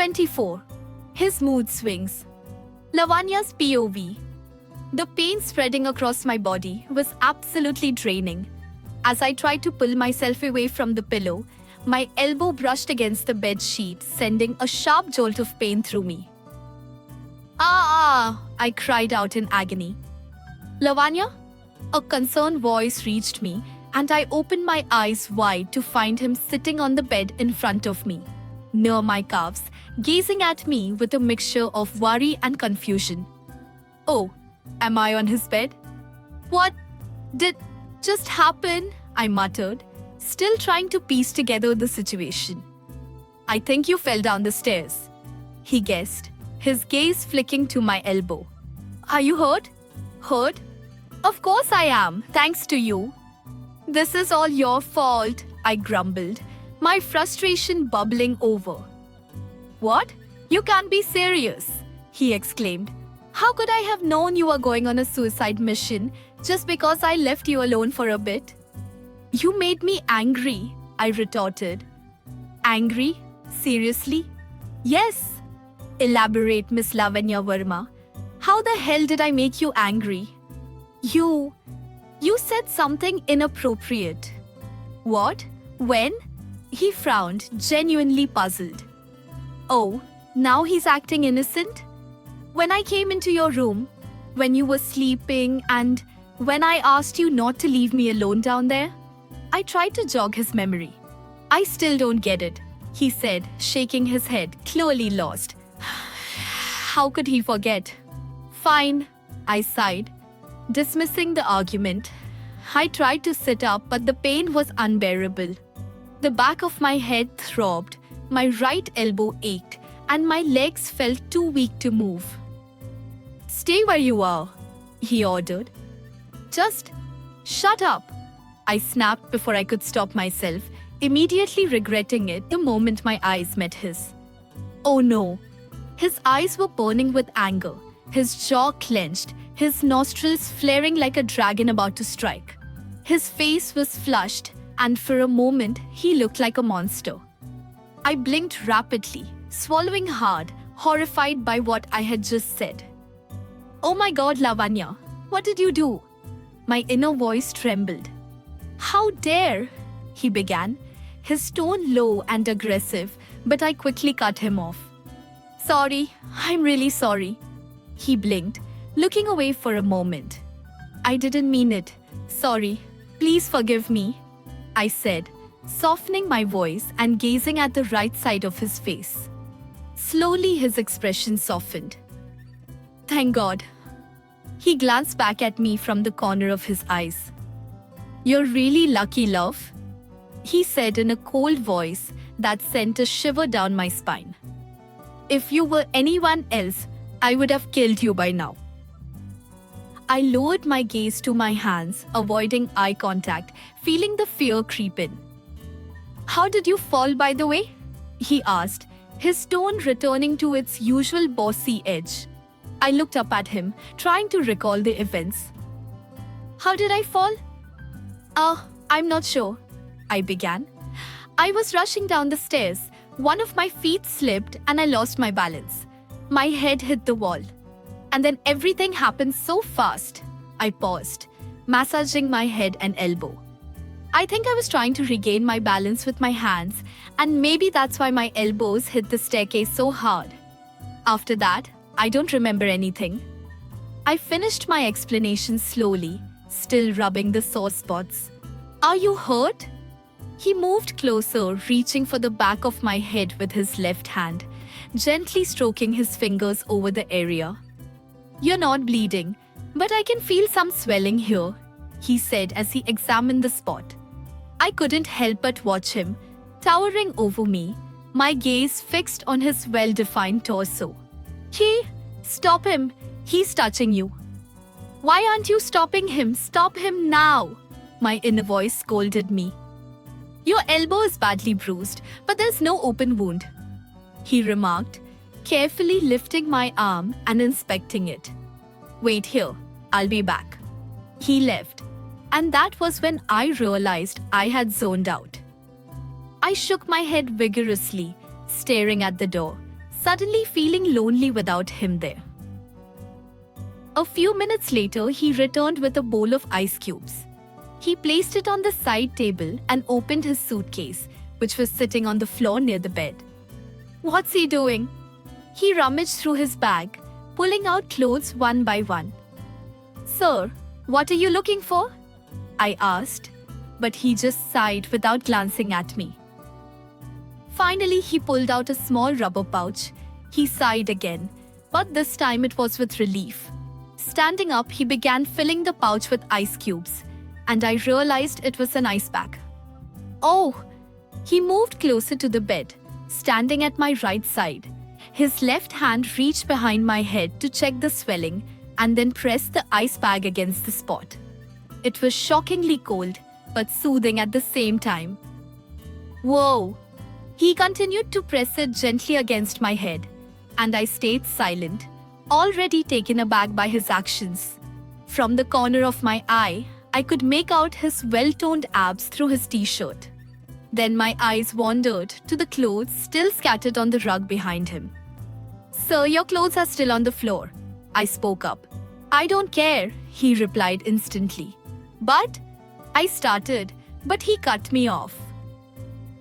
24. His mood swings. Lavanya's POV. The pain spreading across my body was absolutely draining. As I tried to pull myself away from the pillow, my elbow brushed against the bed sheet, sending a sharp jolt of pain through me. Ah! I cried out in agony. Lavanya? A concerned voice reached me, and I opened my eyes wide to find him sitting on the bed in front of me, near my calves, gazing at me with a mixture of worry and confusion. Oh, am I on his bed? What did just happen? I muttered, still trying to piece together the situation. I think you fell down the stairs, he guessed, his gaze flicking to my elbow. Are you hurt? Hurt? Of course I am, thanks to you. This is all your fault, I grumbled, my frustration bubbling over. What? You can't be serious, he exclaimed. How could I have known you were going on a suicide mission just because I left you alone for a bit? You made me angry, I retorted. Angry? Seriously? Yes. Elaborate, Miss Lavanya Verma. How the hell did I make you angry? You said something inappropriate. What? When? He frowned, genuinely puzzled. Oh, now he's acting innocent? When I came into your room, when you were sleeping, and when I asked you not to leave me alone down there? I tried to jog his memory. I still don't get it, he said, shaking his head, clearly lost. How could he forget? Fine, I sighed, dismissing the argument. I tried to sit up, but the pain was unbearable. The back of my head throbbed, my right elbow ached, and my legs felt too weak to move. Stay where you are, he ordered. Just shut up, I snapped before I could stop myself, immediately regretting it the moment my eyes met his. Oh no. His eyes were burning with anger, his jaw clenched, his nostrils flaring like a dragon about to strike. His face was flushed, and for a moment he looked like a monster. I blinked rapidly, swallowing hard, horrified by what I had just said. Oh my God, Lavanya, what did you do? My inner voice trembled. How dare, he began, his tone low and aggressive, but I quickly cut him off. Sorry, I'm really sorry. He blinked, looking away for a moment. I didn't mean it. Sorry. Please forgive me, I said, softening my voice and gazing at the right side of his face. Slowly his expression softened. Thank God. He glanced back at me from the corner of his eyes. You're really lucky, love, he said in a cold voice that sent a shiver down my spine. If you were anyone else, I would have killed you by now. I lowered my gaze to my hands, avoiding eye contact, feeling the fear creep in. How did you fall, by the way? He asked, his tone returning to its usual bossy edge. I looked up at him, trying to recall the events. How did I fall? I'm not sure, I began. I was rushing down the stairs. One of my feet slipped and I lost my balance. My head hit the wall. And then everything happened so fast. I paused, massaging my head and elbow. I think I was trying to regain my balance with my hands, and maybe that's why my elbows hit the staircase so hard. After that, I don't remember anything. I finished my explanation slowly, still rubbing the sore spots. Are you hurt? He moved closer, reaching for the back of my head with his left hand, gently stroking his fingers over the area. You're not bleeding, but I can feel some swelling here, he said as he examined the spot. I couldn't help but watch him, towering over me, my gaze fixed on his well-defined torso. Stop him, he's touching you. Why aren't you stopping him? Stop him now, my inner voice scolded me. Your elbow is badly bruised, but there's no open wound, he remarked, carefully lifting my arm and inspecting it. Wait here, I'll be back. He left, and that was when I realized I had zoned out. I shook my head vigorously, staring at the door, suddenly feeling lonely without him there. A few minutes later, he returned with a bowl of ice cubes. He placed it on the side table and opened his suitcase, which was sitting on the floor near the bed. What's he doing? He rummaged through his bag, pulling out clothes one by one. Sir, what are you looking for? I asked, but he just sighed without glancing at me. Finally, he pulled out a small rubber pouch. He sighed again, but this time it was with relief. Standing up, he began filling the pouch with ice cubes, and I realized it was an ice pack. Oh! He moved closer to the bed, standing at my right side. His left hand reached behind my head to check the swelling and then pressed the ice bag against the spot. It was shockingly cold, but soothing at the same time. Whoa! He continued to press it gently against my head, and I stayed silent, already taken aback by his actions. From the corner of my eye, I could make out his well-toned abs through his t-shirt. Then my eyes wandered to the clothes still scattered on the rug behind him. Sir, your clothes are still on the floor. I spoke up. I don't care, he replied instantly. But I started, but he cut me off.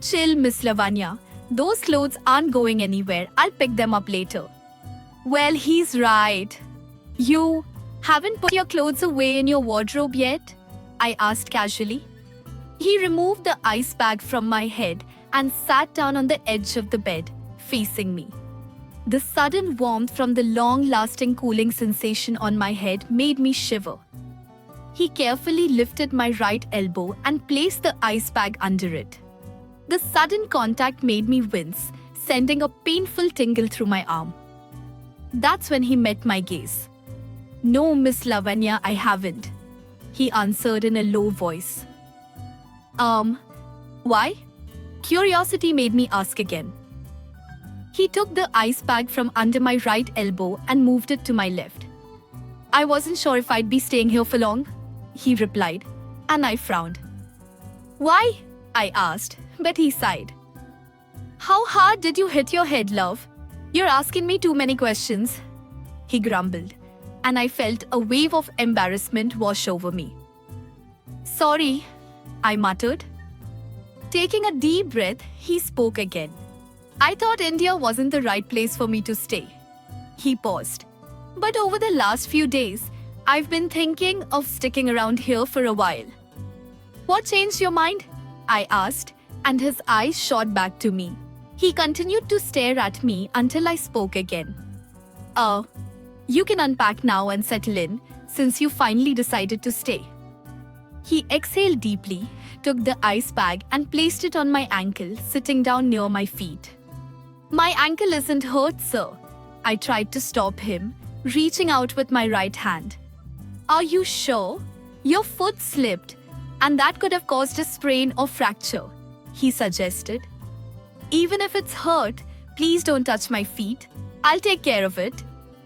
Chill, Miss Lavanya. Those clothes aren't going anywhere. I'll pick them up later. Well, he's right. You haven't put your clothes away in your wardrobe yet? I asked casually. He removed the ice bag from my head and sat down on the edge of the bed, facing me. The sudden warmth from the long-lasting cooling sensation on my head made me shiver. He carefully lifted my right elbow and placed the ice bag under it. The sudden contact made me wince, sending a painful tingle through my arm. That's when he met my gaze. No, Miss Lavanya, I haven't, he answered in a low voice. Why? Curiosity made me ask again. He took the ice bag from under my right elbow and moved it to my left. I wasn't sure if I'd be staying here for long, he replied, and I frowned. Why? I asked, but he sighed. How hard did you hit your head, love? You're asking me too many questions, he grumbled, and I felt a wave of embarrassment wash over me. Sorry, I muttered. Taking a deep breath, he spoke again. I thought India wasn't the right place for me to stay. He paused. But over the last few days, I've been thinking of sticking around here for a while. What changed your mind? I asked, and his eyes shot back to me. He continued to stare at me until I spoke again. You can unpack now and settle in, since you finally decided to stay. He exhaled deeply, took the ice bag and placed it on my ankle, sitting down near my feet. My ankle isn't hurt, sir. I tried to stop him, reaching out with my right hand. Are you sure? Your foot slipped, and that could have caused a sprain or fracture, he suggested. Even if it's hurt, please don't touch my feet. I'll take care of it,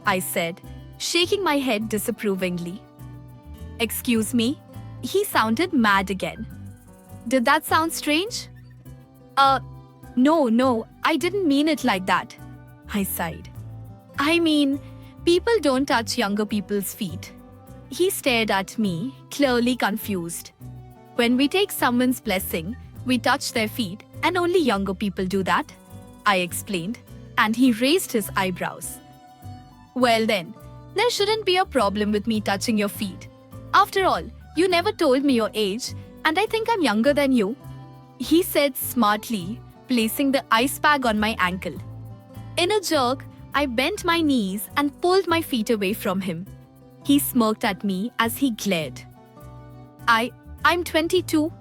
I said, shaking my head disapprovingly. Excuse me? He sounded mad again. Did that sound strange? No, I didn't mean it like that, I sighed. I mean, people don't touch younger people's feet. He stared at me, clearly confused. When we take someone's blessing, we touch their feet, and only younger people do that, I explained, and he raised his eyebrows. Well then, there shouldn't be a problem with me touching your feet. After all, you never told me your age, and I think I'm younger than you, he said smartly, placing the ice bag on my ankle. In a jerk, I bent my knees and pulled my feet away from him. He smirked at me as he glared. I'm 22,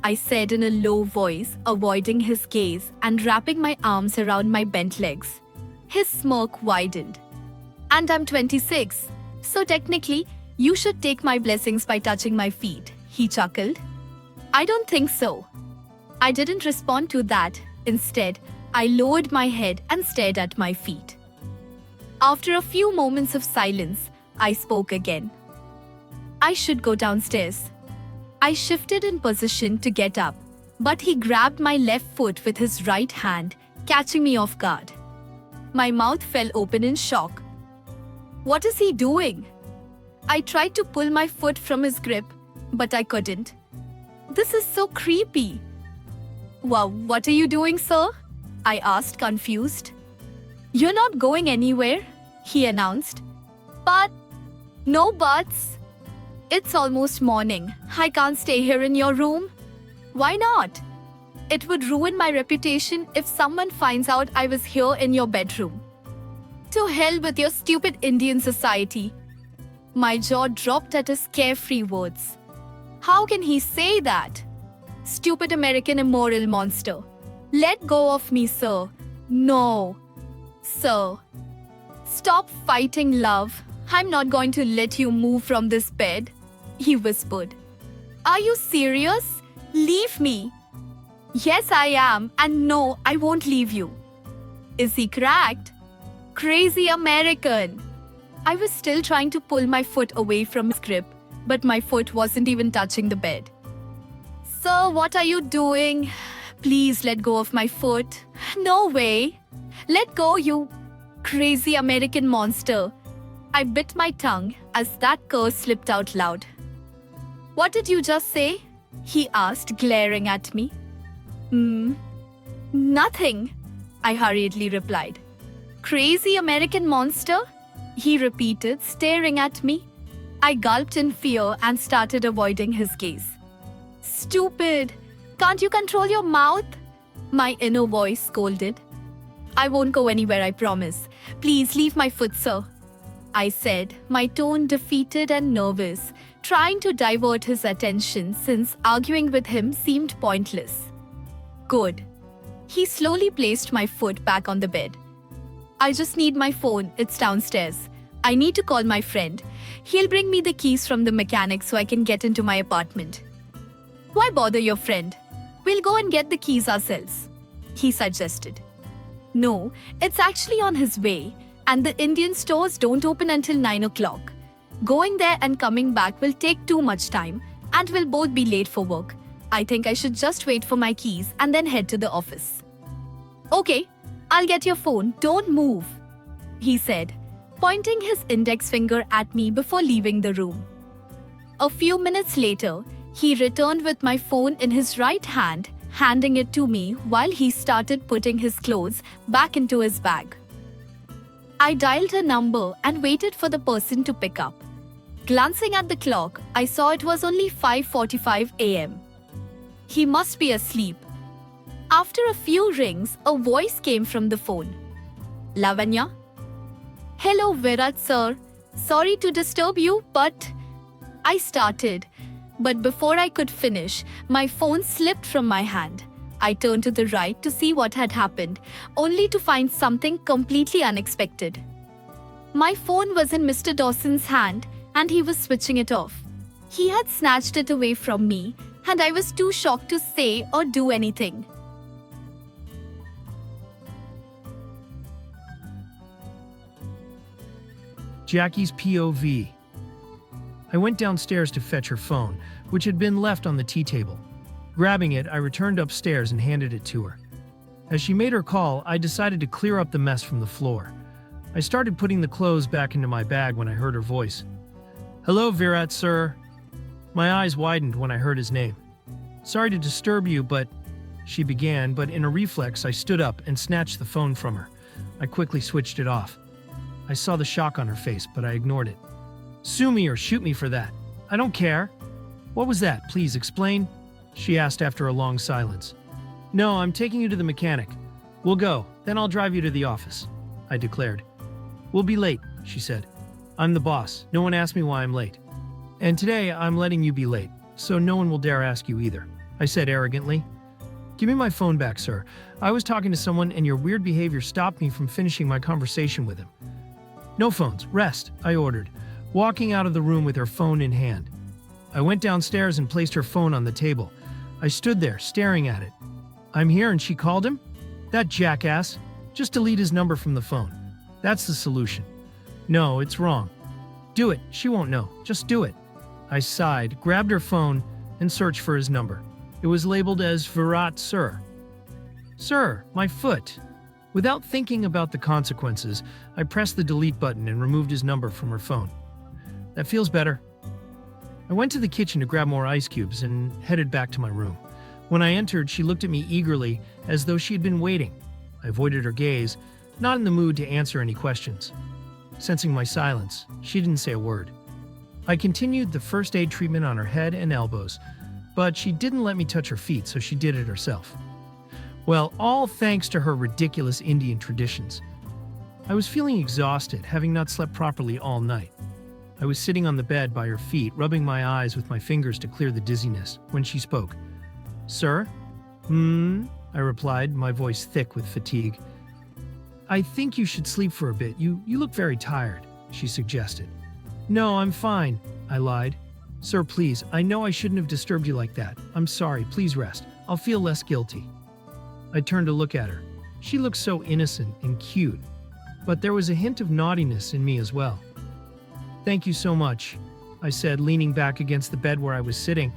I said in a low voice, avoiding his gaze and wrapping my arms around my bent legs. His smirk widened. And I'm 26, so technically, you should take my blessings by touching my feet, he chuckled. I don't think so. I didn't respond to that. Instead, I lowered my head and stared at my feet. After a few moments of silence, I spoke again. I should go downstairs. I shifted in position to get up, but he grabbed my left foot with his right hand, catching me off guard. My mouth fell open in shock. What is he doing? I tried to pull my foot from his grip, but I couldn't. This is so creepy. Wow, what are you doing, sir? I asked, confused. You're not going anywhere, he announced. But, no buts. It's almost morning. I can't stay here in your room. Why not? It would ruin my reputation if someone finds out I was here in your bedroom. To hell with your stupid Indian society. My jaw dropped at his carefree words. How can he say that? Stupid American immoral monster. Let go of me, sir. No. Sir. Stop fighting, love. I'm not going to let you move from this bed, he whispered. Are you serious? Leave me. Yes, I am, and no, I won't leave you. Is he cracked? Crazy American. I was still trying to pull my foot away from his grip, but my foot wasn't even touching the bed. Sir, what are you doing? Please let go of my foot. No way. Let go, you crazy American monster. I bit my tongue as that curse slipped out loud. What did you just say? He asked, glaring at me. Nothing, I hurriedly replied. Crazy American monster? He repeated, staring at me. I gulped in fear and started avoiding his gaze. Stupid! Can't you control your mouth? My inner voice scolded. I won't go anywhere, I promise. Please leave my foot, sir. I said, my tone defeated and nervous, trying to divert his attention since arguing with him seemed pointless. Good. He slowly placed my foot back on the bed. I just need my phone, it's downstairs. I need to call my friend. He'll bring me the keys from the mechanic so I can get into my apartment. Why bother your friend? We'll go and get the keys ourselves, he suggested. No, it's actually on his way, and the Indian stores don't open until 9 o'clock. Going there and coming back will take too much time, and we'll both be late for work. I think I should just wait for my keys and then head to the office. Okay, I'll get your phone, don't move, he said, pointing his index finger at me before leaving the room. A few minutes later, he returned with my phone in his right hand, handing it to me while he started putting his clothes back into his bag. I dialed a number and waited for the person to pick up. Glancing at the clock, I saw it was only 5:45 a.m. He must be asleep. After a few rings, a voice came from the phone. Lavanya? Hello, Virat sir. Sorry to disturb you, but... I started. But before I could finish, my phone slipped from my hand. I turned to the right to see what had happened, only to find something completely unexpected. My phone was in Mr. Dawson's hand, and he was switching it off. He had snatched it away from me, and I was too shocked to say or do anything. Jackie's POV. I went downstairs to fetch her phone, which had been left on the tea table. Grabbing it, I returned upstairs and handed it to her. As she made her call, I decided to clear up the mess from the floor. I started putting the clothes back into my bag when I heard her voice. Hello, Virat, sir. My eyes widened when I heard his name. Sorry to disturb you, but... She began, but in a reflex, I stood up and snatched the phone from her. I quickly switched it off. I saw the shock on her face, but I ignored it. Sue me or shoot me for that. I don't care. What was that? Please explain, she asked after a long silence. No, I'm taking you to the mechanic. We'll go, then I'll drive you to the office, I declared. We'll be late, she said. I'm the boss. No one asked me why I'm late. And today, I'm letting you be late, so no one will dare ask you either, I said arrogantly. Give me my phone back, sir. I was talking to someone and your weird behavior stopped me from finishing my conversation with him. No phones, rest, I ordered, walking out of the room with her phone in hand. I went downstairs and placed her phone on the table. I stood there, staring at it. I'm here and she called him? That jackass. Just delete his number from the phone. That's the solution. No, it's wrong. Do it, she won't know. Just do it. I sighed, grabbed her phone, and searched for his number. It was labeled as Virat, sir. Sir, my foot. Without thinking about the consequences, I pressed the delete button and removed his number from her phone. That feels better. I went to the kitchen to grab more ice cubes and headed back to my room. When I entered, she looked at me eagerly, as though she had been waiting. I avoided her gaze, not in the mood to answer any questions. Sensing my silence, she didn't say a word. I continued the first aid treatment on her head and elbows, but she didn't let me touch her feet, so she did it herself. Well, all thanks to her ridiculous Indian traditions. I was feeling exhausted, having not slept properly all night. I was sitting on the bed by her feet, rubbing my eyes with my fingers to clear the dizziness, when she spoke. "Sir?" I replied, my voice thick with fatigue. "I think you should sleep for a bit. You look very tired," she suggested. "No, I'm fine," I lied. "Sir, please, I know I shouldn't have disturbed you like that. I'm sorry, please rest. I'll feel less guilty." I turned to look at her. She looked so innocent and cute, but there was a hint of naughtiness in me as well. "Thank you so much," I said, leaning back against the bed where I was sitting.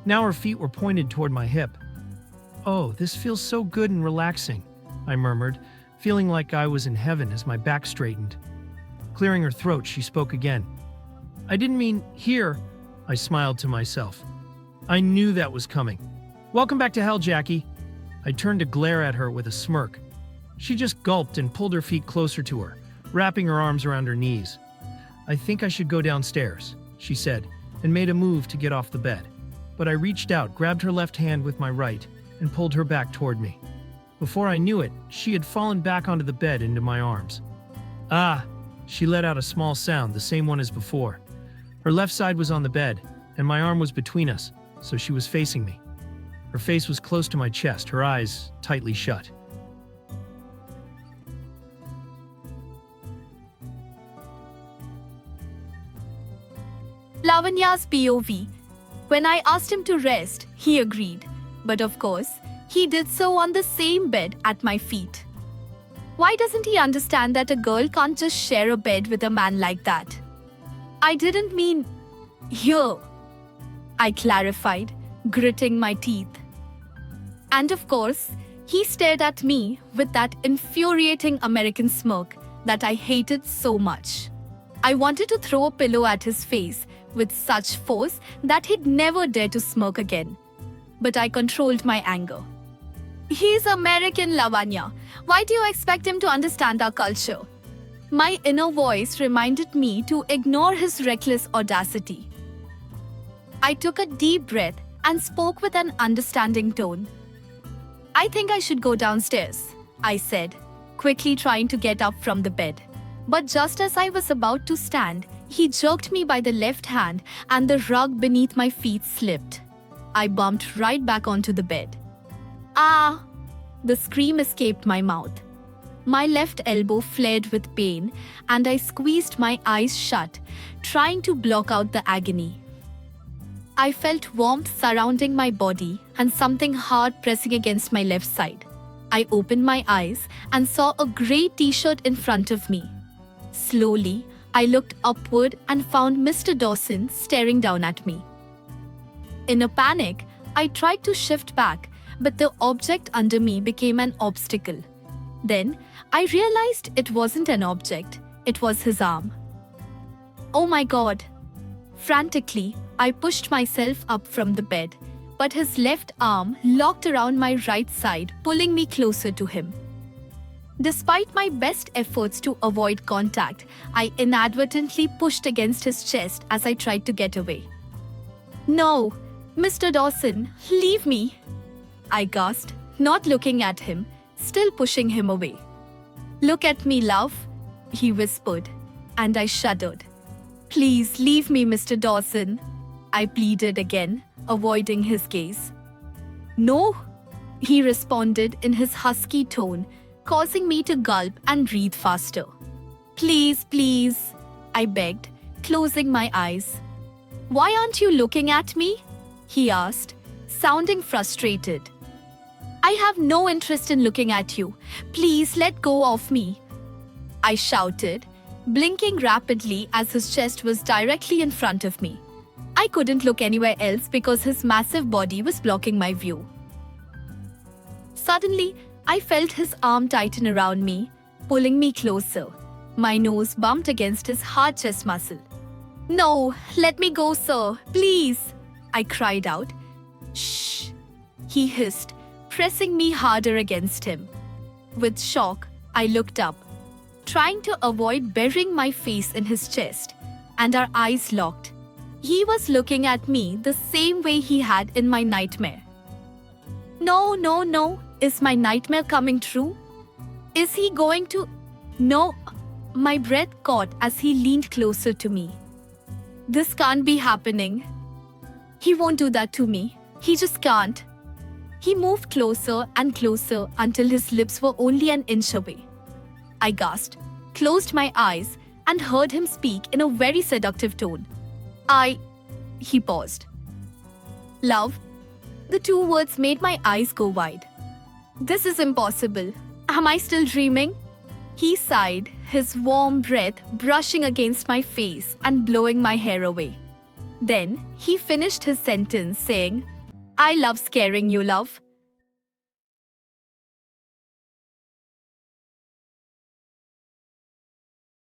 Now her feet were pointed toward my hip. "Oh, this feels so good and relaxing," I murmured, feeling like I was in heaven as my back straightened. Clearing her throat, she spoke again. "I didn't mean here," I smiled to myself. I knew that was coming. "Welcome back to hell, Jackie." I turned to glare at her with a smirk. She just gulped and pulled her feet closer to her, wrapping her arms around her knees. "I think I should go downstairs," she said, and made a move to get off the bed. But I reached out, grabbed her left hand with my right, and pulled her back toward me. Before I knew it, she had fallen back onto the bed into my arms. "Ah!" She let out a small sound, the same one as before. Her left side was on the bed, and my arm was between us, so she was facing me. Her face was close to my chest, her eyes tightly shut. Lavanya's POV. When I asked him to rest, he agreed. But of course, he did so on the same bed at my feet. Why doesn't he understand that a girl can't just share a bed with a man like that? "I didn't mean here," I clarified, gritting my teeth. And of course, he stared at me with that infuriating American smirk that I hated so much. I wanted to throw a pillow at his face with such force that he'd never dare to smirk again. But I controlled my anger. "He's American, Lavanya. Why do you expect him to understand our culture?" My inner voice reminded me to ignore his reckless audacity. I took a deep breath and spoke with an understanding tone. "I think I should go downstairs," I said, quickly trying to get up from the bed. But just as I was about to stand, he jerked me by the left hand and the rug beneath my feet slipped. I bumped right back onto the bed. "Ah!" The scream escaped my mouth. My left elbow flared with pain, and I squeezed my eyes shut, trying to block out the agony. I felt warmth surrounding my body and something hard pressing against my left side. I opened my eyes and saw a grey t-shirt in front of me. Slowly, I looked upward and found Mr. Dawson staring down at me. In a panic, I tried to shift back, but the object under me became an obstacle. Then, I realized it wasn't an object, it was his arm. "Oh my God!" Frantically, I pushed myself up from the bed, but his left arm locked around my right side, pulling me closer to him. Despite my best efforts to avoid contact, I inadvertently pushed against his chest as I tried to get away. "No, Mr. Dawson, leave me!" I gasped, not looking at him, still pushing him away. "Look at me, love," he whispered, and I shuddered. "Please leave me, Mr. Dawson," I pleaded again, avoiding his gaze. "No," he responded in his husky tone, causing me to gulp and breathe faster. "Please, please," I begged, closing my eyes. "Why aren't you looking at me?" he asked, sounding frustrated. "I have no interest in looking at you. Please let go of me," I shouted, blinking rapidly as his chest was directly in front of me. I couldn't look anywhere else because his massive body was blocking my view. Suddenly, I felt his arm tighten around me, pulling me closer. My nose bumped against his hard chest muscle. No, let me go, sir, please, I cried out. Shh, he hissed, pressing me harder against him. With shock, I looked up, trying to avoid burying my face in his chest, and our eyes locked. He was looking at me the same way he had in my nightmare. No, no, no. Is my nightmare coming true? Is he going to... No. My breath caught as he leaned closer to me. This can't be happening. He won't do that to me. He just can't. He moved closer and closer until his lips were only an inch away. I gasped, closed my eyes, and heard him speak in a very seductive tone. He paused. Love? The two words made my eyes go wide. This is impossible. Am I still dreaming? He sighed, his warm breath brushing against my face and blowing my hair away. Then he finished his sentence saying, I love scaring you, love.